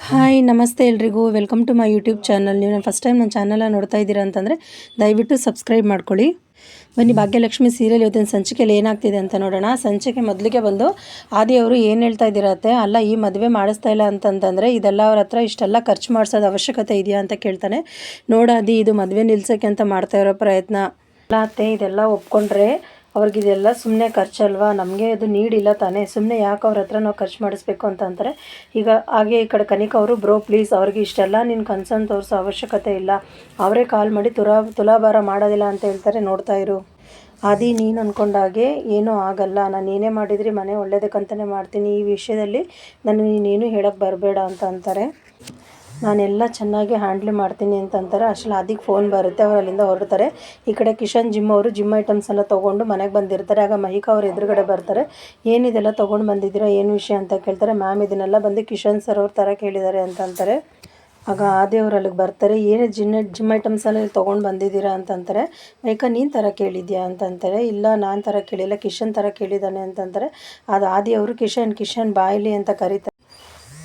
Hi ನಮಸ್ತೆ ಎಲ್ರಿಗೂ welcome to my YouTube channel. ನೀವು ಫಸ್ಟ್ ಟೈಮ್ ನನ್ನ ಚಾನಲ್ನ ನೋಡ್ತಾ ಇದ್ದೀರಾ ಅಂತಂದರೆ ದಯವಿಟ್ಟು ಸಬ್ಸ್ಕ್ರೈಬ್ ಮಾಡ್ಕೊಳ್ಳಿ. ಬನ್ನಿ ಭಾಗ್ಯಲಕ್ಷ್ಮಿ ಸೀರಿಯಲ್ ಇವತ್ತಿನ ಸಂಚಿಕೆಯಲ್ಲಿ ಏನಾಗ್ತಿದೆ ಅಂತ ನೋಡೋಣ. ಸಂಚಿಕೆ ಮೊದಲಿಗೆ ಬಂದು ಆದಿ ಅವರು ಏನು ಹೇಳ್ತಾ ಇದ್ದೀರತ್ತೆ, ಅಲ್ಲ ಈ ಮದುವೆ ಮಾಡಿಸ್ತಾ ಇಲ್ಲ ಅಂತಂತಂದರೆ ಇದೆಲ್ಲ ಅವ್ರ ಹತ್ರ ಇಷ್ಟೆಲ್ಲ ಖರ್ಚು ಮಾಡಿಸೋದು ಅವಶ್ಯಕತೆ ಇದೆಯಾ ಅಂತ ಕೇಳ್ತಾನೆ. ನೋಡಾದಿ ಇದು ಮದುವೆ ನಿಲ್ಸೋಕ್ಕೆ ಅಂತ ಮಾಡ್ತಾ ಇರೋ ಪ್ರಯತ್ನ ಅಲ್ಲ ಅತ್ತೆ, ಇದೆಲ್ಲ ಒಪ್ಕೊಂಡ್ರೆ ಅವ್ರಿಗಿದೆಲ್ಲ ಸುಮ್ಮನೆ ಖರ್ಚಲ್ವಾ, ನಮಗೆ ಅದು ನೀಡಿಲ್ಲ ತಾನೇ, ಸುಮ್ಮನೆ ಯಾಕೆ ಅವ್ರ ಹತ್ರ ನಾವು ಖರ್ಚು ಮಾಡಿಸ್ಬೇಕು ಅಂತ ಅಂತಾರೆ. ಈಗ ಹಾಗೆ ಈ ಕಡೆ ಕನಿಕಾ ಅವರು ಬ್ರೋ ಪ್ಲೀಸ್ ಅವ್ರಿಗೆ ಇಷ್ಟೆಲ್ಲ ನಿನ್ನ ಕನ್ಸರ್ನ್ ತೋರಿಸೋ ಅವಶ್ಯಕತೆ ಇಲ್ಲ, ಅವರೇ ಕಾಲ್ ಮಾಡಿ ತುಲಾಭಾರ ಮಾಡೋದಿಲ್ಲ ಅಂತ ಹೇಳ್ತಾರೆ. ನೋಡ್ತಾ ಇರು ಆದಿ, ನೀನು ಅಂದ್ಕೊಂಡಾಗೆ ಏನೂ ಆಗಲ್ಲ, ನಾನು ಏನೇ ಮಾಡಿದ್ರಿ ಮನೆ ಒಳ್ಳೇದಕ್ಕಂತಲೇ ಮಾಡ್ತೀನಿ, ಈ ವಿಷಯದಲ್ಲಿ ನೀನೇನು ಹೇಳೋಕ್ಕೆ ಬರಬೇಡ ಅಂತ ಅಂತಾರೆ. ನಾನೆಲ್ಲ ಚೆನ್ನಾಗಿ ಹ್ಯಾಂಡ್ಲ್ ಮಾಡ್ತೀನಿ ಅಂತಂತಾರೆ. ಅಷ್ಟರಲ್ಲಿ ಆದಿಗೆ ಫೋನ್ ಬರುತ್ತೆ, ಅವ್ರು ಅಲ್ಲಿಂದ ಹೊರಡ್ತಾರೆ. ಈ ಕಡೆ ಕಿಶನ್ ಅವರು ಜಿಮ್ ಐಟಮ್ಸ್ ಎಲ್ಲ ತೊಗೊಂಡು ಮನೆಗೆ ಬಂದಿರ್ತಾರೆ. ಆಗ ಮಹಿಕಾ ಅವ್ರು ಎದುರುಗಡೆ ಬರ್ತಾರೆ. ಏನಿದೆಲ್ಲ ತೊಗೊಂಡು ಬಂದಿದ್ದೀರಾ, ಏನು ವಿಷಯ ಅಂತ ಕೇಳ್ತಾರೆ. ಮ್ಯಾಮ್ ಇದನ್ನೆಲ್ಲ ಬಂದು ಕಿಶನ್ ಸರ್ ಅವ್ರ ಥರ ಕೇಳಿದ್ದಾರೆ ಅಂತ ಅಂತಾರೆ. ಆಗ ಆದಿ ಅವ್ರು ಅಲ್ಲಿಗೆ ಬರ್ತಾರೆ. ಏನು ಜಿಮ್ ಐಟಮ್ಸ್ ಎಲ್ಲ ತೊಗೊಂಡು ಬಂದಿದ್ದೀರಾ ಅಂತಂತಾರೆ. ಮಹಿಕಾ ನೀನು ಥರ ಕೇಳಿದ್ಯಾ ಅಂತಂತಾರೆ. ಇಲ್ಲ ನಾನು ಥರ ಕೇಳಿಲ್ಲ, ಕಿಶನ್ ಥರ ಕೇಳಿದ್ದಾನೆ ಅಂತಂತಾರೆ. ಅದು ಆದಿ ಅವರು ಕಿಶನ್ ಬಾಯ್ಲಿ ಅಂತ ಕರೀತಾರೆ.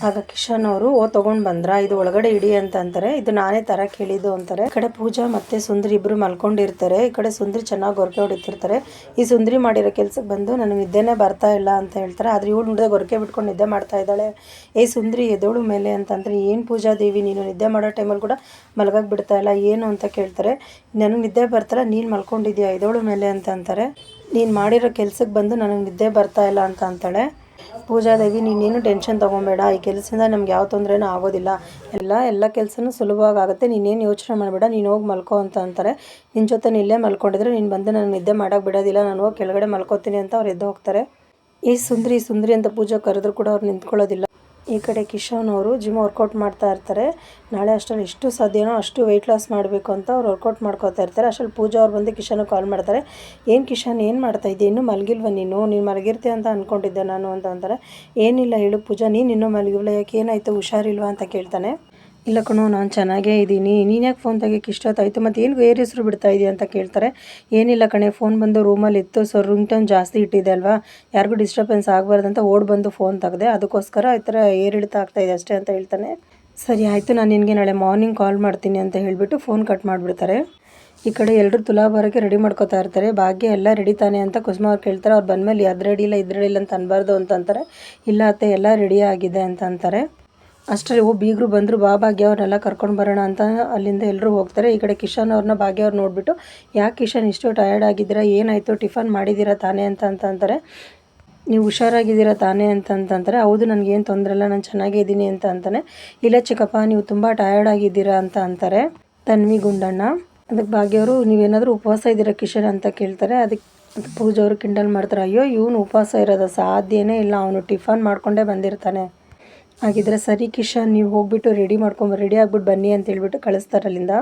ಆಗ ಕಿಶನ್ ಅವರು ತೊಗೊಂಡು ಬಂದ್ರಾ, ಇದು ಒಳಗಡೆ ಇಡಿ ಅಂತ ಅಂತಾರೆ. ಇದು ನಾನೇ ತರ ಕೇಳಿದ್ದು ಅಂತಾರೆ. ಈ ಕಡೆ ಪೂಜಾ ಮತ್ತೆ ಸುಂದ್ರಿ ಇಬ್ರು ಮಲ್ಕೊಂಡಿರ್ತಾರೆ. ಈ ಕಡೆ ಸುಂದ್ರಿ ಚೆನ್ನಾಗಿ ಗೊರಕೆ ಹೊಡಿತಿರ್ತಾರೆ. ಈ ಸುಂದ್ರಿ ಮಾಡಿರೋ ಕೆಲ್ಸಕ್ಕೆ ಬಂದು ನನಗೆ ನಿದ್ದೆನೇ ಬರ್ತಾ ಇಲ್ಲ ಅಂತ ಹೇಳ್ತಾರೆ. ಆದ್ರೆ ಇವಳು ನೋಡಿದ್ರೆ ಗೊರಕೆ ಬಿಟ್ಕೊಂಡು ನಿದ್ದೆ ಮಾಡ್ತಾ ಇದ್ದಾಳೆ. ಸುಂದ್ರಿ ಎದೋಳು ಮೇಲೆ ಅಂತಂದ್ರೆ ಏನು ಪೂಜಾ ದೇವಿ ನೀನು ನಿದ್ದೆ ಮಾಡೋ ಟೈಮಲ್ಲಿ ಕೂಡ ಮಲಗಕ್ಕೆ ಬಿಡ್ತಾ ಇಲ್ಲ ಏನು ಅಂತ ಕೇಳ್ತಾರೆ. ನನಗೆ ನಿದ್ದೆ ಬರ್ತಾರ, ನೀನು ಮಲ್ಕೊಂಡಿದ್ಯಾ ಎದೋಳು ಮೇಲೆ ಅಂತ ಅಂತಾರೆ. ನೀನು ಮಾಡಿರೋ ಕೆಲ್ಸಕ್ಕೆ ಬಂದು ನನಗೆ ನಿದ್ದೆ ಬರ್ತಾ ಇಲ್ಲ ಅಂತ ಅಂತಾಳೆ. ಪೂಜಾದೇವಿ ನೀನೇನು ಟೆನ್ಷನ್ ತೊಗೊಬೇಡ, ಈ ಕೆಲಸದಿಂದ ನಮ್ಗೆ ಯಾವ ತೊಂದರೆನೂ ಆಗೋದಿಲ್ಲ, ಎಲ್ಲ ಕೆಲಸನೂ ಸುಲಭವಾಗಿ ಆಗುತ್ತೆ, ನೀನೇನು ಯೋಚನೆ ಮಾಡಬೇಡ, ನೀನು ಹೋಗಿ ಮಲ್ಕೋ ಅಂತ ಅಂತಾರೆ. ನಿನ್ನ ಜೊತೆ ಇಲ್ಲೇ ಮಲ್ಕೊಂಡಿದ್ರೆ ನೀನು ಬಂದು ನನಗೆ ನಿದ್ದೆ ಮಾಡೋಕ್ಕೆ ಬಿಡೋದಿಲ್ಲ, ನಾನು ಹೋಗಿ ಕೆಳಗಡೆ ಮಲ್ಕೋತೀನಿ ಅಂತ ಅವ್ರು ಎದ್ದು ಹೋಗ್ತಾರೆ. ಸುಂದ್ರಿ ಅಂತ ಪೂಜಾ ಕರೆದ್ರು ಕೂಡ ಅವ್ರು ನಿಂತ್ಕೊಳ್ಳೋದಿಲ್ಲ. ಈ ಕಡೆ ಕಿಶನ್ ಅವರು ಜಿಮ್ ವರ್ಕೌಟ್ ಮಾಡ್ತಾ ಇರ್ತಾರೆ. ನಾಳೆ ಅಷ್ಟರಲ್ಲಿ ಎಷ್ಟು ಸಾಧ್ಯನೋ ಅಷ್ಟು ವೆಯ್ಟ್ ಲಾಸ್ ಮಾಡಬೇಕು ಅಂತ ಅವ್ರು ವರ್ಕೌಟ್ ಮಾಡ್ಕೋತಾ ಇರ್ತಾರೆ. ಅಷ್ಟರಲ್ಲಿ ಪೂಜಾ ಅವ್ರು ಬಂದು ಕಿಶನ್ ಕಾಲ್ ಮಾಡ್ತಾರೆ. ಏನು ಕಿಶನ್ ಏನು ಮಾಡ್ತಾ ಇದ್ದೆ, ಇನ್ನೂ ಮಲಗಿಲ್ವ ನೀನು ಮಲಗಿರ್ತೀಯ ಅಂತ ಅಂದ್ಕೊಂಡಿದ್ದೆ ನಾನು ಅಂತ ಅಂತಾರೆ. ಏನಿಲ್ಲ ಹೇಳು ಪೂಜಾ, ನೀನು ಇನ್ನೂ ಮಲಗಿಲ್ಲ, ಯಾಕೆ ಏನಾಯಿತು, ಹುಷಾರಿಲ್ವಾ ಅಂತ ಕೇಳ್ತಾನೆ. ಇಲ್ಲ ಕಣೋ ನಾನು ಚೆನ್ನಾಗೇ ಇದ್ದೀನಿ, ನೀನು ಯಾಕೆ ಫೋನ್ ತೆಗಿಯೋಕ್ಕೆ ಇಷ್ಟೊತ್ತಾಯಿತು, ಮತ್ತು ಏನು ಬೇರೆ ಹೆಸರು ಬಿಡ್ತಾ ಇದೆಯಾ ಅಂತ ಕೇಳ್ತಾರೆ. ಏನಿಲ್ಲ ಕಣೆ, ಫೋನ್ ಬಂದು ರೂಮಲ್ಲಿ ಇತ್ತು, ಸೊ ರಿಂಗ್ ಟೋನ್ ಜಾಸ್ತಿ ಇಟ್ಟಿದೆ ಅಲ್ವಾ, ಯಾರಿಗೂ ಡಿಸ್ಟರ್ಬೆನ್ಸ್ ಆಗಬಾರ್ದಂತ ಓಡ್ ಬಂದು ಫೋನ್ ತೆಗೆದೆ, ಅದಕ್ಕೋಸ್ಕರ ಈ ಥರ ಏರಿಳಿತ ಆಗ್ತಾಯಿದೆ ಅಷ್ಟೇ ಅಂತ ಹೇಳ್ತಾನೆ. ಸರಿ ಆಯಿತು, ನಾನು ನಿನಗೆ ನಾಳೆ ಮಾರ್ನಿಂಗ್ ಕಾಲ್ ಮಾಡ್ತೀನಿ ಅಂತ ಹೇಳಿಬಿಟ್ಟು ಫೋನ್ ಕಟ್ ಮಾಡಿಬಿಡ್ತಾರೆ. ಈ ಕಡೆ ಎಲ್ಲರೂ ತುಲಾಭಾರಕ್ಕೆ ರೆಡಿ ಮಾಡ್ಕೋತಾ ಇರ್ತಾರೆ. ಭಾಗ್ಯ ಎಲ್ಲ ರೆಡಿ ತಾನೆ ಅಂತ ಕುಸುಮ ಅವ್ರು ಕೇಳ್ತಾರೆ. ಅವ್ರು ಬಂದಮೇಲೆ ಅದು ರೆಡಿ ಇಲ್ಲ ಇದು ರೆಡಿ ಇಲ್ಲ ಅಂತ ಅನ್ಬಾರ್ದು ಅಂತ ಅಂತಾರೆ. ಇಲ್ಲ ಅತ್ತೆ ಎಲ್ಲ ರೆಡಿ ಆಗಿದೆ ಅಂತ ಅಂತಾರೆ. ಅಷ್ಟರಲ್ಲಿ ಬೀಗರು ಬಂದರು, ಭಾಗ್ಯ ಅವ್ರನ್ನೆಲ್ಲ ಕರ್ಕೊಂಡು ಬರೋಣ ಅಂತ ಅಲ್ಲಿಂದ ಎಲ್ಲರೂ ಹೋಗ್ತಾರೆ. ಈ ಕಡೆ ಕಿಶನ್ ಅವ್ರನ್ನ ಭಾಗ್ಯ ಅವ್ರು ನೋಡಿಬಿಟ್ಟು, ಯಾಕೆ ಕಿಶನ್ ಇಷ್ಟು ಟಯರ್ಡ್ ಆಗಿದ್ದೀರಾ, ಏನಾಯಿತು, ಟಿಫನ್ ಮಾಡಿದ್ದೀರಾ ತಾನೇ ಅಂತ ಅಂತಾರೆ. ನೀವು ಹುಷಾರಾಗಿದ್ದೀರಾ ತಾನೇ ಅಂತಂತಾರೆ. ಹೌದು ನನಗೇನು ತೊಂದರೆ ಇಲ್ಲ, ನಾನು ಚೆನ್ನಾಗೇ ಇದ್ದೀನಿ ಅಂತ ಅಂತಾನೆ. ಇಲ್ಲ ಚಿಕ್ಕಪ್ಪ ನೀವು ತುಂಬ ಟಯರ್ಡ್ ಆಗಿದ್ದೀರಾ ಅಂತ ಅಂತಾರೆ ತನ್ವಿ ಗುಂಡಣ್ಣ. ಅದಕ್ಕೆ ಭಾಗ್ಯವರು ನೀವೇನಾದರೂ ಉಪವಾಸ ಇದ್ದೀರಾ ಕಿಶನ್ ಅಂತ ಕೇಳ್ತಾರೆ. ಅದಕ್ಕೆ ಪೂಜಾ ಅವರು ಕಿಂಡಲ್ ಮಾಡ್ತಾರೆ. ಅಯ್ಯೋ ಇವನು ಉಪವಾಸ ಇರೋದು ಸಾಧ್ಯನೇ ಇಲ್ಲ, ಅವನು ಟಿಫನ್ ಮಾಡ್ಕೊಂಡೇ ಬಂದಿರ್ತಾನೆ. ಹಾಗಿದ್ರೆ ಸರಿ ಕಿಶನ್ ನೀವು ಹೋಗ್ಬಿಟ್ಟು ರೆಡಿ ಆಗಿಬಿಟ್ಟು ಬನ್ನಿ ಅಂತ ಹೇಳ್ಬಿಟ್ಟು ಕಳಿಸ್ತಾರೆ ಅಲ್ಲಿಂದ.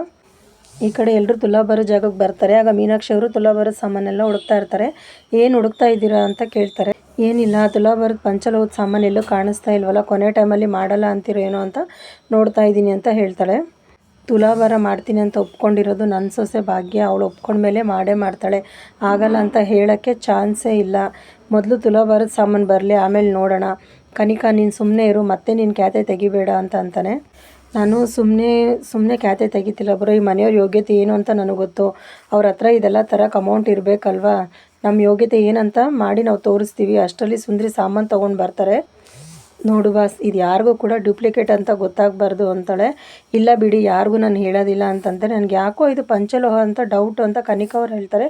ಈ ಕಡೆ ಎಲ್ಲರೂ ತುಲಾಭಾರ ಜಾಗಕ್ಕೆ ಬರ್ತಾರೆ. ಆಗ ಮೀನಾಕ್ಷಿ ಅವರು ತುಲಾಭಾರದ ಸಾಮಾನೆಲ್ಲ ಹುಡುಕ್ತಾ ಇರ್ತಾರೆ. ಏನು ಹುಡುಕ್ತಾ ಇದ್ದೀರಾ ಅಂತ ಕೇಳ್ತಾರೆ. ಏನಿಲ್ಲ, ತುಲಾಭಾರದ ಪಂಚಲೋಹದ ಸಾಮಾನು ಎಲ್ಲೂ ಕಾಣಿಸ್ತಾ ಇಲ್ವಲ್ಲ, ಕೊನೆ ಟೈಮಲ್ಲಿ ಮಾಡಲ್ಲ ಅಂತಿರೋ ಏನೋ ಅಂತ ನೋಡ್ತಾ ಇದ್ದೀನಿ ಅಂತ ಹೇಳ್ತಾಳೆ. ತುಲಾಭಾರ ಮಾಡ್ತೀನಿ ಅಂತ ಒಪ್ಕೊಂಡಿರೋದು ನನ್ನ ಸೊಸೆ ಭಾಗ್ಯ, ಅವಳು ಒಪ್ಕೊಂಡ್ಮೇಲೆ ಮಾಡೇ ಮಾಡ್ತಾಳೆ, ಆಗಲ್ಲ ಅಂತ ಹೇಳೋಕ್ಕೆ ಚಾನ್ಸೇ ಇಲ್ಲ. ಮೊದಲು ತುಲಾಭಾರದ ಸಾಮಾನು ಬರಲಿ, ಆಮೇಲೆ ನೋಡೋಣ. ಕನಿಕಾ ನೀನು ಸುಮ್ಮನೆ ಇರು, ಮತ್ತೆ ನೀನು ಖ್ಯಾತೆ ತೆಗಿಬೇಡ ಅಂತ ಅಂತಾನೆ. ನಾನು ಸುಮ್ಮನೆ ಖ್ಯಾತೆ ತೆಗಿತಿಲ್ಲ ಬ್ರೋ, ಈ ಮನೆಯವ್ರ ಯೋಗ್ಯತೆ ಏನು ಅಂತ ನನಗೆ ಗೊತ್ತು, ಅವ್ರ ಹತ್ರ ಇದೆಲ್ಲ ತರಕ್ಕೆ ಅಮೌಂಟ್ ಇರಬೇಕಲ್ವಾ, ನಮ್ಮ ಯೋಗ್ಯತೆ ಏನಂತ ಮಾಡಿ ನಾವು ತೋರಿಸ್ತೀವಿ. ಅಷ್ಟರಲ್ಲಿ ಸುಂದ್ರಿ ಸಾಮಾನು ತೊಗೊಂಡು ಬರ್ತಾರೆ. ನೋಡು ಬಾಸ್, ಇದು ಯಾರಿಗೂ ಕೂಡ ಡೂಪ್ಲಿಕೇಟ್ ಅಂತ ಗೊತ್ತಾಗಬಾರ್ದು ಅಂತಾಳೆ. ಇಲ್ಲ ಬಿಡಿ ಯಾರಿಗೂ ನಾನು ಹೇಳೋದಿಲ್ಲ ಅಂತಂದರೆ, ನನಗೆ ಯಾಕೋ ಇದು ಪಂಚಲೋಹ ಅಂತ ಡೌಟು ಅಂತ ಕನಿಕಾ ಅವ್ರು ಹೇಳ್ತಾರೆ.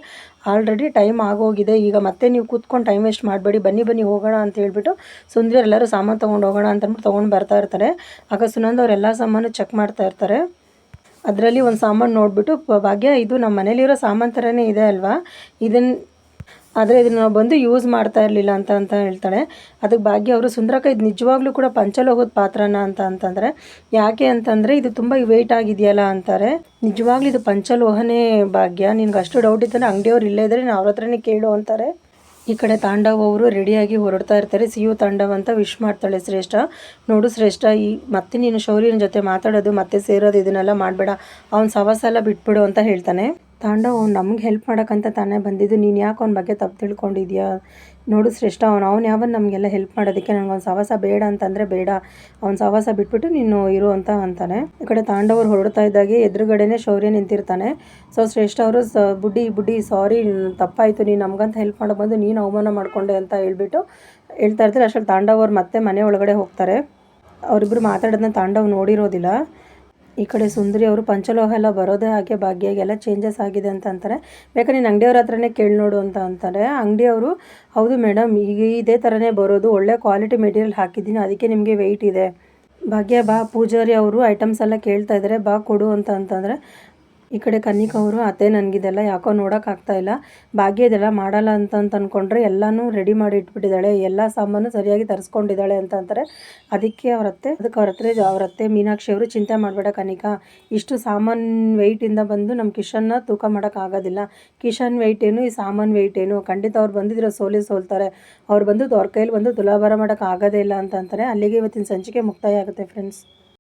ಆಲ್ರೆಡಿ ಟೈಮ್ ಆಗೋಗಿದೆ, ಈಗ ಮತ್ತೆ ನೀವು ಕೂತ್ಕೊಂಡು ಟೈಮ್ ವೇಸ್ಟ್ ಮಾಡಬೇಡಿ, ಬನ್ನಿ ಹೋಗೋಣ ಅಂತ ಹೇಳ್ಬಿಟ್ಟು ಸುಂದರಿ ಎಲ್ಲರೂ ಸಾಮಾನು ತೊಗೊಂಡು ಹೋಗೋಣ ಅಂತಂದ್ಬಿಟ್ಟು ತೊಗೊಂಡು ಬರ್ತಾ ಇರ್ತಾರೆ. ಆಗ ಸುನಂದ್ ಅವ್ರು ಎಲ್ಲ ಸಾಮಾನು ಚೆಕ್ ಮಾಡ್ತಾ ಇರ್ತಾರೆ. ಅದರಲ್ಲಿ ಒಂದು ಸಾಮಾನು ನೋಡಿಬಿಟ್ಟು, ಭಾಗ್ಯ ಇದು ನಮ್ಮ ಮನೇಲಿರೋ ಸಾಮಾನು ಥರನೇ ಇದೆ ಅಲ್ವಾ, ಆದರೆ ಇದನ್ನು ನಾವು ಬಂದು ಯೂಸ್ ಮಾಡ್ತಾ ಇರಲಿಲ್ಲ ಅಂತ ಹೇಳ್ತಾಳೆ. ಅದಕ್ಕೆ ಭಾಗ್ಯ ಅವರು, ಸುಂದರಕ್ಕ ಇದು ನಿಜವಾಗ್ಲೂ ಕೂಡ ಪಂಚಲೋಹದ ಪಾತ್ರನ ಅಂತಂದರೆ, ಯಾಕೆ ಅಂತಂದರೆ ಇದು ತುಂಬ ವೆಯ್ಟ್ ಆಗಿದೆಯಲ್ಲ ಅಂತಾರೆ. ನಿಜವಾಗ್ಲೂ ಇದು ಪಂಚಲೋಹನೇ ಭಾಗ್ಯ, ನಿನ್ಗೆ ಅಷ್ಟು ಡೌಟ್ ಇದ್ದರೆ ಅಂಗಡಿಯವ್ರು ಇಲ್ಲೇ ಇದ್ದರೆ ನಾವು ಅವ್ರ ಹತ್ರನೇ ಕೇಳು ಅಂತಾರೆ. ಈ ಕಡೆ ತಾಂಡವ್ ಅವರು ರೆಡಿಯಾಗಿ ಹೊರಡ್ತಾ ಇರ್ತಾರೆ. ಸಿಯು ತಾಂಡವ್ ಅಂತ ವಿಶ್ ಮಾಡ್ತಾಳೆ ಶ್ರೇಷ್ಠ. ನೋಡು ಶ್ರೇಷ್ಠ, ಮತ್ತೆ ನೀನು ಶೌರ್ಯನ ಜೊತೆ ಮಾತಾಡೋದು ಮತ್ತೆ ಸೇರೋದು ಇದನ್ನೆಲ್ಲ ಮಾಡಬೇಡ, ಅವ್ನ ಸವಾಸ ಎಲ್ಲ ಬಿಟ್ಬಿಡು ಅಂತ ಹೇಳ್ತಾನೆ. ತಾಂಡವ್ ಅವ್ನು ನಮ್ಗೆ ಹೆಲ್ಪ್ ಮಾಡೋಕ್ಕಂತ ತಾನೇ ಬಂದಿದ್ದು, ನೀನು ಯಾಕೆ ಅವನ ಬಗ್ಗೆ ತಪ್ಪು ತಿಳ್ಕೊಂಡಿದ್ಯಾ, ನೋಡು ಶ್ರೇಷ್ಠ ಅವ್ನು ಯಾವನ್ ನಮಗೆಲ್ಲ ಹೆಲ್ಪ್ ಮಾಡೋದಕ್ಕೆ, ನನಗೆ ಅವ್ನು ಸಹವಾಸ ಬೇಡ ಅಂತಂದರೆ ಬೇಡ, ಅವ್ನ ಸಹವಾಸ ಬಿಟ್ಬಿಟ್ಟು ನೀನು ಇರು ಅಂತ ಅಂತಾನೆ. ಈ ಕಡೆ ತಾಂಡವರು ಹೊರಡ್ತಾ ಇದ್ದಾಗೆ ಎದುರುಗಡೆನೇ ಶೌರ್ಯ ನಿಂತಿರ್ತಾನೆ. ಸೊ ಶ್ರೇಷ್ಠ ಅವರು ಬುಡ್ಡಿ ಸಾರಿ, ತಪ್ಪಾಯಿತು, ನೀನು ನಮಗಂತ ಹೆಲ್ಪ್ ಮಾಡೋ ಬಂದು ನೀನು ಅವಮಾನ ಮಾಡಿಕೊಂಡೆ ಅಂತ ಹೇಳ್ಬಿಟ್ಟು ಹೇಳ್ತಾ ಇರ್ತಾರೆ. ಅಷ್ಟರಲ್ಲಿ ತಾಂಡವ್ ಅವ್ರು ಮತ್ತೆ ಮನೆ ಒಳಗಡೆ ಹೋಗ್ತಾರೆ. ಅವರಿಬ್ಬರು ಮಾತಾಡೋದನ್ನ ತಾಂಡವ್ ನೋಡಿರೋದಿಲ್ಲ. ಈ ಕಡೆ ಸುಂದರಿ ಅವರು ಪಂಚಲೋಹ ಎಲ್ಲ ಬರೋದೇ ಹಾಗೆ ಭಾಗ್ಯಾಗೆಲ್ಲ ಚೇಂಜಸ್ ಆಗಿದೆ ಅಂತ ಅಂತಾರೆ. ಬೇಕಾದ್ರೆ ನೀನು ಅಂಗಡಿಯವ್ರ ಹತ್ರನೇ ಕೇಳಿ ನೋಡು ಅಂತ ಅಂತಾರೆ. ಅಂಗಡಿಯವರು ಹೌದು ಮೇಡಮ್, ಈಗ ಇದೇ ಥರನೇ ಬರೋದು, ಒಳ್ಳೆ ಕ್ವಾಲಿಟಿ ಮೆಟೀರಿಯಲ್ ಹಾಕಿದ್ದೀನಿ, ಅದಕ್ಕೆ ನಿಮಗೆ ವೆಯ್ಟ್ ಇದೆ. ಭಾಗ್ಯ ಬಾ, ಪೂಜಾರಿ ಅವರು ಐಟಮ್ಸ್ ಎಲ್ಲ ಕೇಳ್ತಾ ಇದ್ದಾರೆ, ಬಾ ಕೊಡು ಅಂತ ಅಂತಂದರೆ ಈ ಕಡೆ ಕನ್ನಿಕಾ ಅವರು ಅತ್ತೆ ನನಗಿದೆಲ್ಲ ಯಾಕೋ ನೋಡೋಕ್ಕಾಗ್ತಾ ಇಲ್ಲ, ಭಾಗ್ಯ ಇದೆಲ್ಲ ಮಾಡಲ್ಲ ಅಂತ ಅಂದ್ಕೊಂಡ್ರೆ ಎಲ್ಲನೂ ರೆಡಿ ಮಾಡಿ ಇಟ್ಬಿಟ್ಟಿದ್ದಾಳೆ, ಎಲ್ಲ ಸಾಮಾನು ಸರಿಯಾಗಿ ತರಿಸ್ಕೊಂಡಿದ್ದಾಳೆ ಅಂತ ಅಂತಾರೆ. ಅದಕ್ಕೆ ಅವ್ರ ಅತ್ತೆ ಮೀನಾಕ್ಷಿ ಅವರು ಚಿಂತೆ ಮಾಡಬೇಡ ಕನ್ನಿಕಾ, ಇಷ್ಟು ಸಾಮಾನು ವೆಯ್ಟಿಂದ ಬಂದು ನಮ್ಮ ಕಿಶನ್ನ ತೂಕ ಮಾಡೋಕ್ಕಾಗೋದಿಲ್ಲ, ಕಿಶನ್ ವೆಯ್ಟ್ ಏನು, ಈ ಸಾಮಾನು ವೆಯ್ಟ್ ಏನು, ಖಂಡಿತ ಅವ್ರು ಬಂದಿದ್ರೆ ಸೋಲ್ತಾರೆ, ಅವ್ರು ಬಂದು ಅವ್ರ ಕೈಯಲ್ಲಿ ಬಂದು ತುಲಾಭಾರ ಮಾಡೋಕ್ಕಾಗೋದೇ ಇಲ್ಲ ಅಂತ ಅಂತಾರೆ. ಅಲ್ಲಿಗೆ ಇವತ್ತಿನ ಸಂಚಿಕೆ ಮುಕ್ತಾಯ ಆಗುತ್ತೆ ಫ್ರೆಂಡ್ಸ್.